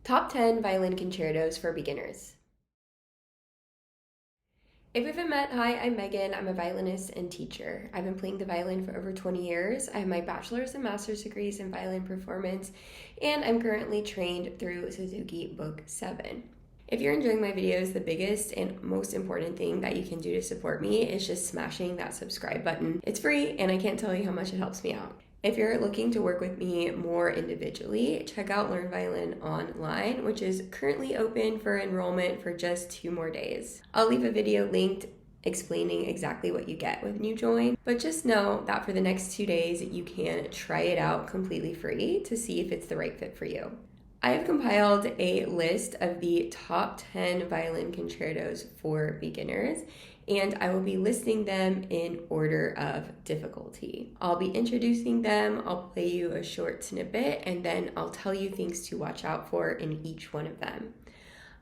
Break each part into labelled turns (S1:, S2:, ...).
S1: Top 10 Violin Concertos for Beginners. If we haven't met, hi, I'm Megan. I'm a violinist and teacher. I've been playing the violin for over 20 years. I have my bachelor's and master's degrees in violin performance, and I'm currently trained through Suzuki Book 7. If you're enjoying my videos, the biggest and most important thing that you can do to support me is just smashing that subscribe button. It's free, and I can't tell you how much it helps me out. If you're looking to work with me more individually, check out Learn Violin Online, which is currently open for enrollment for just 2 more days. I'll leave a video linked explaining exactly what you get when you join, but just know that for the next 2 days, you can try it out completely free to see if it's the right fit for you. I have compiled a list of the top 10 violin concertos for beginners, and I will be listing them in order of difficulty. I'll be introducing them, I'll play you a short snippet, and then I'll tell you things to watch out for in each one of them.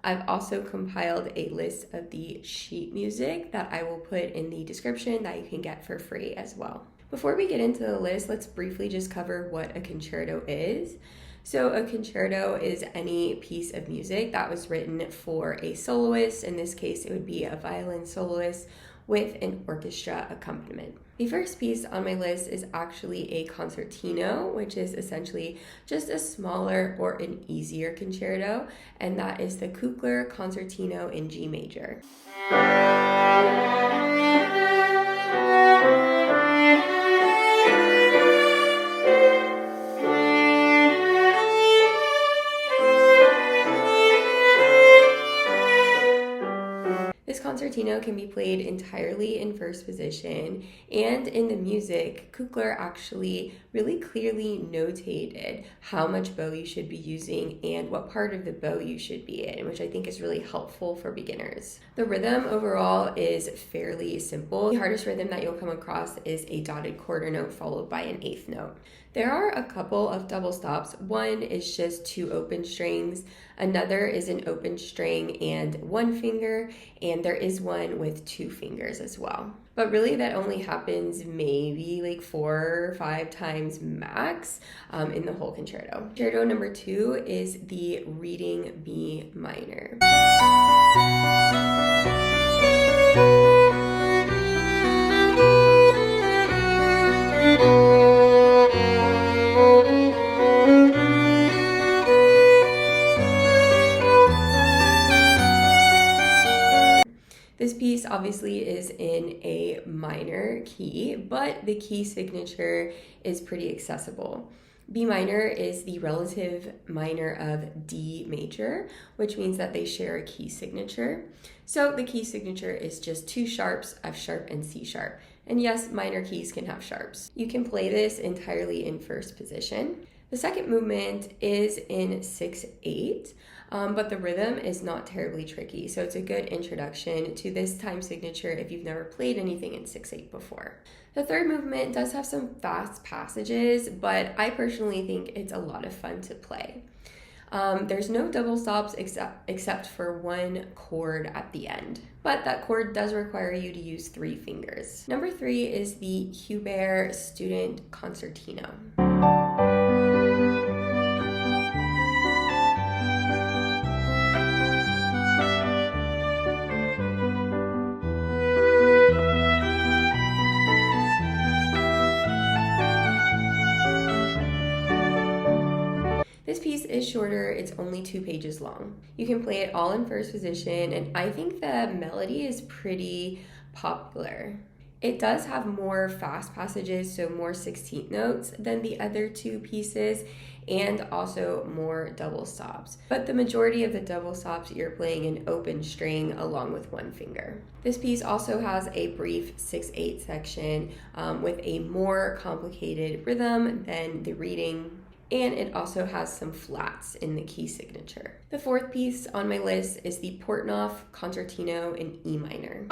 S1: I've also compiled a list of the sheet music that I will put in the description that you can get for free as well. Before we get into the list, let's briefly just cover what a concerto is. So a concerto is any piece of music that was written for a soloist. In this case, it would be a violin soloist with an orchestra accompaniment. The first piece on my list is actually a concertino, which is essentially just a smaller or an easier concerto, and that is the Kuchler Concertino in G major. This concertino can be played entirely in first position, and in the music, Kuchler actually really clearly notated how much bow you should be using and what part of the bow you should be in, which I think is really helpful for beginners. The rhythm overall is fairly simple. The hardest rhythm that you'll come across is a dotted quarter note followed by an eighth note. There are a couple of double stops. One is just 2 open strings, another is an open string and 1 finger, and there is one with 2 fingers as well. But really that only happens maybe like 4 or 5 times max in the whole concerto. Concerto number 2 is the Rieding B minor. This piece obviously is in a minor key, but the key signature is pretty accessible. B minor is the relative minor of D major, which means that they share a key signature. So the key signature is just 2 sharps, F sharp and C sharp. And yes, minor keys can have sharps. You can play this entirely in first position. The second movement is in 6/8, but the rhythm is not terribly tricky, so it's a good introduction to this time signature if you've never played anything in 6/8 before. The third movement does have some fast passages, but I personally think it's a lot of fun to play. There's no double stops except for 1 chord at the end, but that chord does require you to use 3 fingers. Number 3 is the Kuchler Student Concertino. This piece is shorter, it's only 2 pages long. You can play it all in first position, and I think the melody is pretty popular. It does have more fast passages, so more 16th notes than the other 2 pieces, and also more double stops. But the majority of the double stops, you're playing an open string along with 1 finger. This piece also has a brief 6/8 section with a more complicated rhythm than the Rieding, and it also has some flats in the key signature. The fourth piece on my list is the Portnoff Concertino in E minor.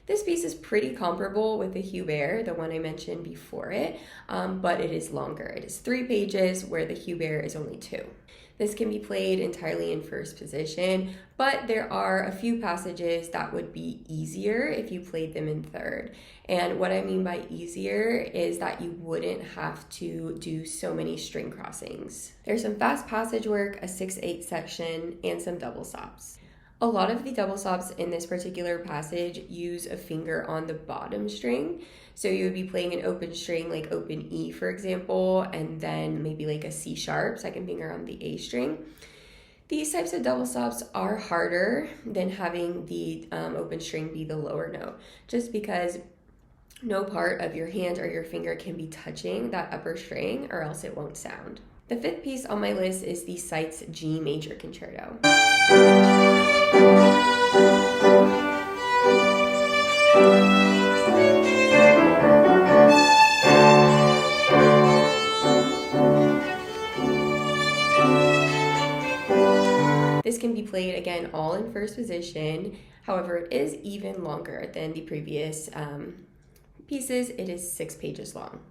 S1: This piece is pretty comparable with the Hubert, the one I mentioned before it, but it is longer. It is 3 pages where the Hubert is only 2. This can be played entirely in first position, but there are a few passages that would be easier if you played them in third. And what I mean by easier is that you wouldn't have to do so many string crossings. There's some fast passage work, a 6/8 section, and some double stops. A lot of the double stops in this particular passage use a finger on the bottom string. So you would be playing an open string like open E, for example, and then maybe like a C sharp, second finger on the A string. These types of double stops are harder than having the open string be the lower note, just because no part of your hand or your finger can be touching that upper string or else it won't sound. The fifth piece on my list is the Seitz G major concerto. This can be played again all in first position. However, it is even longer than the previous pieces. It is 6 pages long.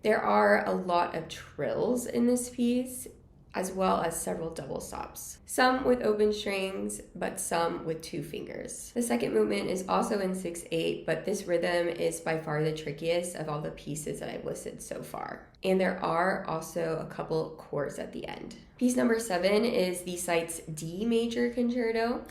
S1: There are a lot of trills in this piece, as well as several double stops. Some with open strings, but some with 2 fingers. The second movement is also in 6/8, but this rhythm is by far the trickiest of all the pieces that I've listed so far. And there are also a couple chords at the end. Piece number 7 is the Seitz D major concerto.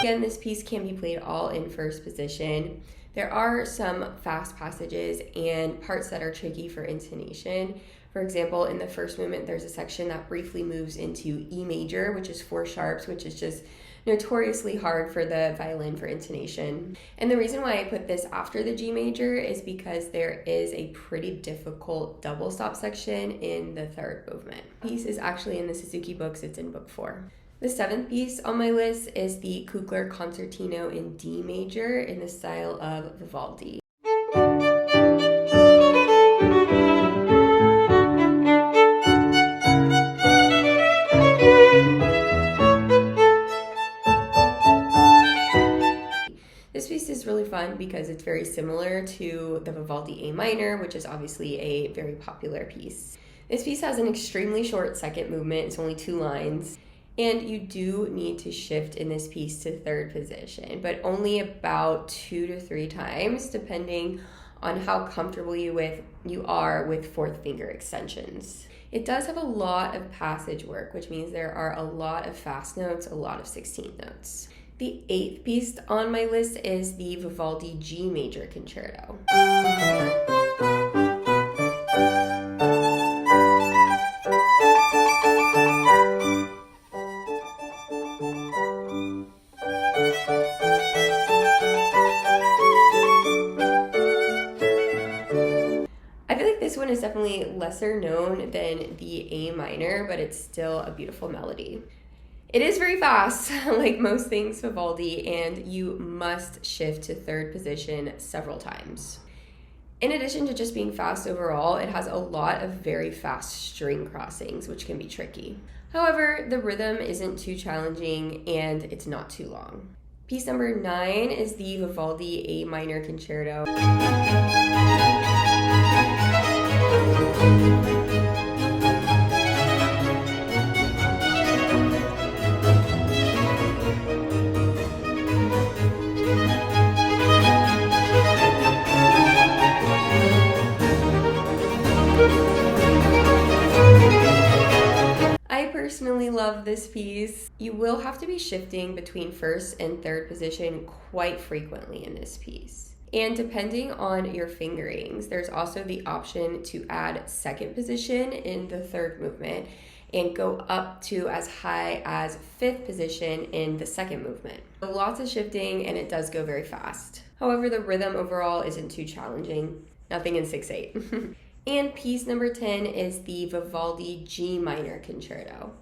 S1: Again, this piece can be played all in first position. There are some fast passages and parts that are tricky for intonation. For example, in the first movement, there's a section that briefly moves into E major, which is 4 sharps, which is just notoriously hard for the violin for intonation. And the reason why I put this after the G major is because there is a pretty difficult double stop section in the third movement. The piece is actually in the Suzuki books, it's in book 4. The 7th piece on my list is the Kuchler Concertino in D major in the style of Vivaldi. This piece is really fun because it's very similar to the Vivaldi A minor, which is obviously a very popular piece. This piece has an extremely short second movement, it's only 2 lines. And you do need to shift in this piece to third position, but only about 2 to 3 times, depending on how comfortable you are with 4th finger extensions. It does have a lot of passage work, which means there are a lot of fast notes, a lot of 16th notes. The 8th piece on my list is the Vivaldi G major concerto. This one is definitely lesser known than the A minor, but it's still a beautiful melody. It is very fast, like most things Vivaldi, and you must shift to third position several times. In addition to just being fast overall, it has a lot of very fast string crossings, which can be tricky. However, the rhythm isn't too challenging and it's not too long. Piece number 9 is the Vivaldi A minor concerto. I personally love this piece. You will have to be shifting between first and third position quite frequently in this piece. And depending on your fingerings, there's also the option to add second position in the third movement and go up to as high as 5th position in the second movement. Lots of shifting and it does go very fast. However, the rhythm overall isn't too challenging. Nothing in 6/8. And piece number 10 is the Vivaldi G minor concerto.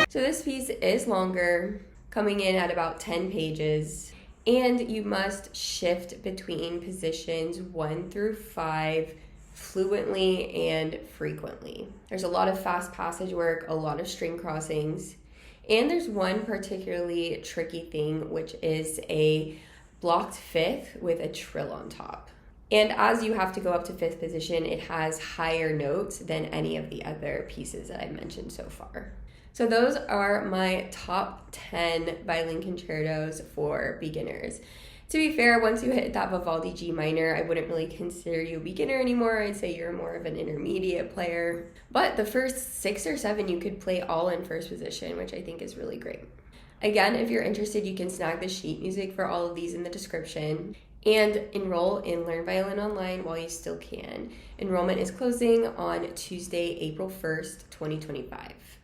S1: So this piece score, coming in at about 10 pages. And you must shift between positions 1 through 5 fluently and frequently. There's a lot of fast passage work, a lot of string crossings, and there's one particularly tricky thing, which is a blocked fifth with a trill on top. And as you have to go up to fifth position, it has higher notes than any of the other pieces that I've mentioned so far. So those are my top 10 violin concertos for beginners. To be fair, once you hit that Vivaldi G minor, I wouldn't really consider you a beginner anymore. I'd say you're more of an intermediate player. But the first 6 or 7 you could play all in first position, which I think is really great. Again, if you're interested, you can snag the sheet music for all of these in the description and enroll in Learn Violin Online while you still can. Enrollment is closing on Tuesday, April 1st, 2025.